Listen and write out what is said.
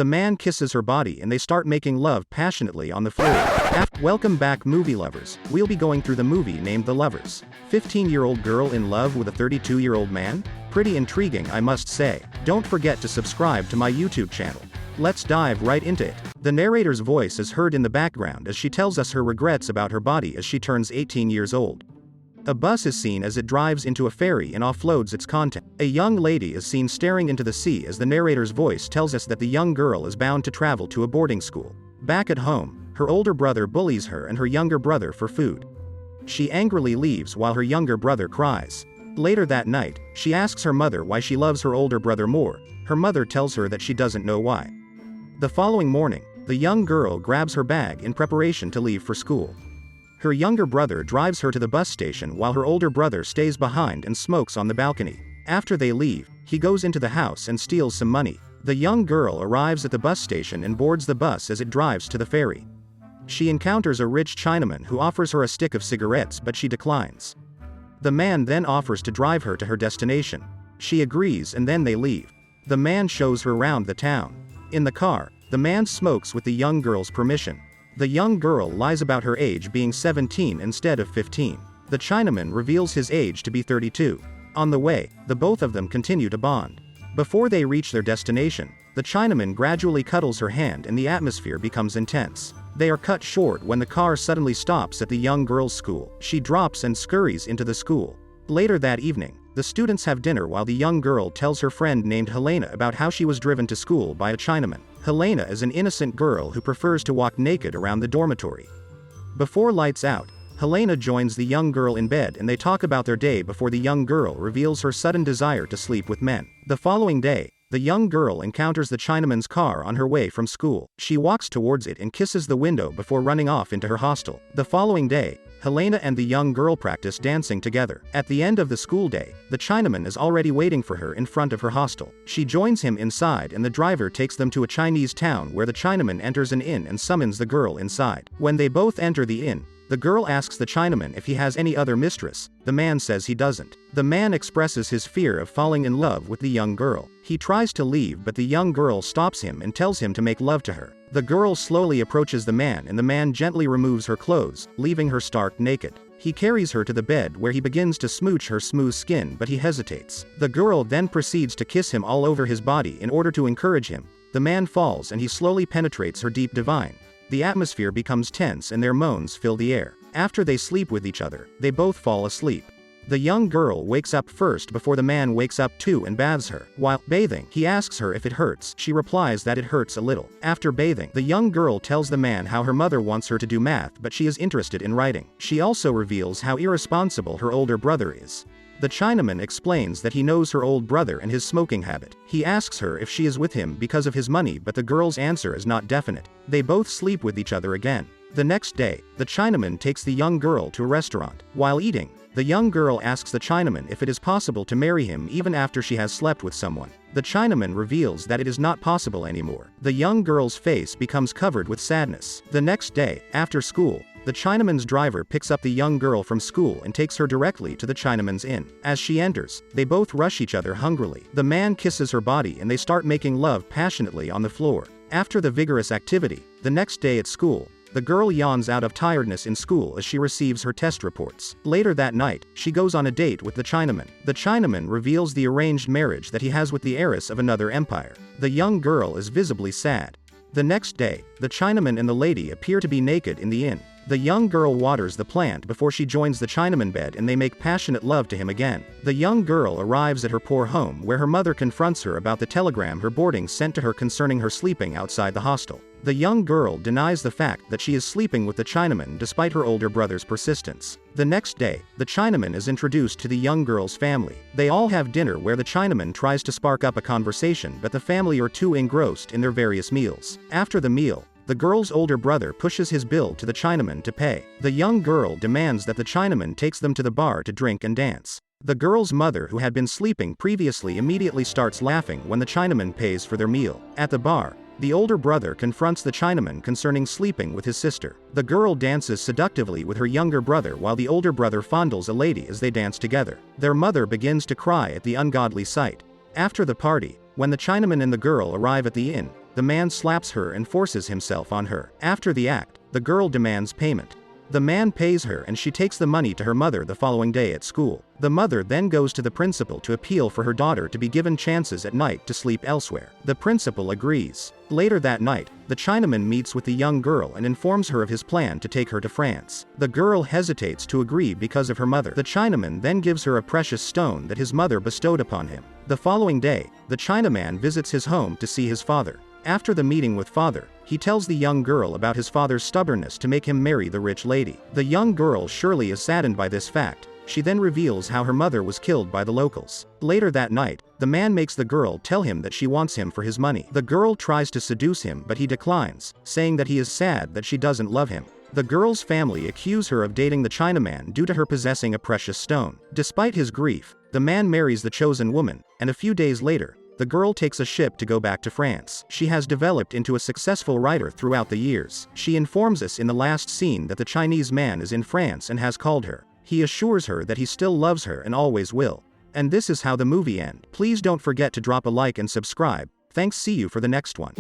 The man kisses her body and they start making love passionately on the floor. Welcome back, movie lovers. We'll be going through the movie named The Lovers. 15-year-old girl in love with a 32-year-old man? Pretty intriguing, I must say. Don't forget to subscribe to my YouTube channel. Let's dive right into it. The narrator's voice is heard in the background as she tells us her regrets about her body as she turns 18 years old. A bus is seen as it drives into a ferry and offloads its content. A young lady is seen staring into the sea as the narrator's voice tells us that the young girl is bound to travel to a boarding school. Back at home, her older brother bullies her and her younger brother for food. She angrily leaves while her younger brother cries. Later that night, she asks her mother why she loves her older brother more. Her mother tells her that she doesn't know why. The following morning, the young girl grabs her bag in preparation to leave for school. Her younger brother drives her to the bus station while her older brother stays behind and smokes on the balcony. After they leave, he goes into the house and steals some money. The young girl arrives at the bus station and boards the bus as it drives to the ferry. She encounters a rich Chinaman who offers her a stick of cigarettes, but she declines. The man then offers to drive her to her destination. She agrees and then they leave. The man shows her around the town. In the car, the man smokes with the young girl's permission. The young girl lies about her age being 17 instead of 15. The Chinaman reveals his age to be 32. On the way, the both of them continue to bond. Before they reach their destination, the Chinaman gradually cuddles her hand and the atmosphere becomes intense. They are cut short when the car suddenly stops at the young girl's school. She drops and scurries into the school. Later that evening, the students have dinner while the young girl tells her friend named Helena about how she was driven to school by a Chinaman. Helena is an innocent girl who prefers to walk naked around the dormitory. Before lights out, Helena joins the young girl in bed and they talk about their day before the young girl reveals her sudden desire to sleep with men. The following day, the young girl encounters the Chinaman's car on her way from school. She walks towards it and kisses the window before running off into her hostel. The following day, Helena and the young girl practice dancing together. At the end of the school day, the Chinaman is already waiting for her in front of her hostel. She joins him inside and the driver takes them to a Chinese town where the Chinaman enters an inn and summons the girl inside. When they both enter the inn, the girl asks the Chinaman if he has any other mistress. The man says he doesn't. The man expresses his fear of falling in love with the young girl. He tries to leave but the young girl stops him and tells him to make love to her. The girl slowly approaches the man and the man gently removes her clothes, leaving her stark naked. He carries her to the bed where he begins to smooch her smooth skin but he hesitates. The girl then proceeds to kiss him all over his body in order to encourage him. The man falls and he slowly penetrates her deep divine. The atmosphere becomes tense and their moans fill the air. After they sleep with each other, they both fall asleep. The young girl wakes up first before the man wakes up too and bathes her. While bathing, he asks her if it hurts. She replies that it hurts a little. After bathing, the young girl tells the man how her mother wants her to do math but she is interested in writing. She also reveals how irresponsible her older brother is. The Chinaman explains that he knows her old brother and his smoking habit. He asks her if she is with him because of his money but the girl's answer is not definite. They both sleep with each other again. The next day, the Chinaman takes the young girl to a restaurant. While eating, the young girl asks the Chinaman if it is possible to marry him even after she has slept with someone. The Chinaman reveals that it is not possible anymore. The young girl's face becomes covered with sadness. The next day, after school, the Chinaman's driver picks up the young girl from school and takes her directly to the Chinaman's inn. As she enters, they both rush each other hungrily. The man kisses her body and they start making love passionately on the floor. After the vigorous activity, the next day at school, the girl yawns out of tiredness in school as she receives her test reports. Later that night, she goes on a date with the Chinaman. The Chinaman reveals the arranged marriage that he has with the heiress of another empire. The young girl is visibly sad. The next day, the Chinaman and the lady appear to be naked in the inn. The young girl waters the plant before she joins the Chinaman bed and they make passionate love to him again. The young girl arrives at her poor home where her mother confronts her about the telegram her boarding sent to her concerning her sleeping outside the hostel. The young girl denies the fact that she is sleeping with the Chinaman despite her older brother's persistence. The next day, the Chinaman is introduced to the young girl's family. They all have dinner where the Chinaman tries to spark up a conversation but the family are too engrossed in their various meals. After the meal, the girl's older brother pushes his bill to the Chinaman to pay. The young girl demands that the Chinaman takes them to the bar to drink and dance. The girl's mother, who had been sleeping previously, immediately starts laughing when the Chinaman pays for their meal. At the bar, the older brother confronts the Chinaman concerning sleeping with his sister. The girl dances seductively with her younger brother while the older brother fondles a lady as they dance together. Their mother begins to cry at the ungodly sight. After the party, when the Chinaman and the girl arrive at the inn, the man slaps her and forces himself on her. After the act, the girl demands payment. The man pays her and she takes the money to her mother the following day at school. The mother then goes to the principal to appeal for her daughter to be given chances at night to sleep elsewhere. The principal agrees. Later that night, the Chinaman meets with the young girl and informs her of his plan to take her to France. The girl hesitates to agree because of her mother. The Chinaman then gives her a precious stone that his mother bestowed upon him. The following day, the Chinaman visits his home to see his father. After the meeting with father, he tells the young girl about his father's stubbornness to make him marry the rich lady. The young girl surely is saddened by this fact. She then reveals how her mother was killed by the locals. Later that night, the man makes the girl tell him that she wants him for his money. The girl tries to seduce him but he declines, saying that he is sad that she doesn't love him. The girl's family accuse her of dating the Chinaman due to her possessing a precious stone. Despite his grief, the man marries the chosen woman, and a few days later, the girl takes a ship to go back to France. She has developed into a successful writer throughout the years. She informs us in the last scene that the Chinese man is in France and has called her. He assures her that he still loves her and always will. And this is how the movie ends. Please don't forget to drop a like and subscribe. Thanks, see you for the next one.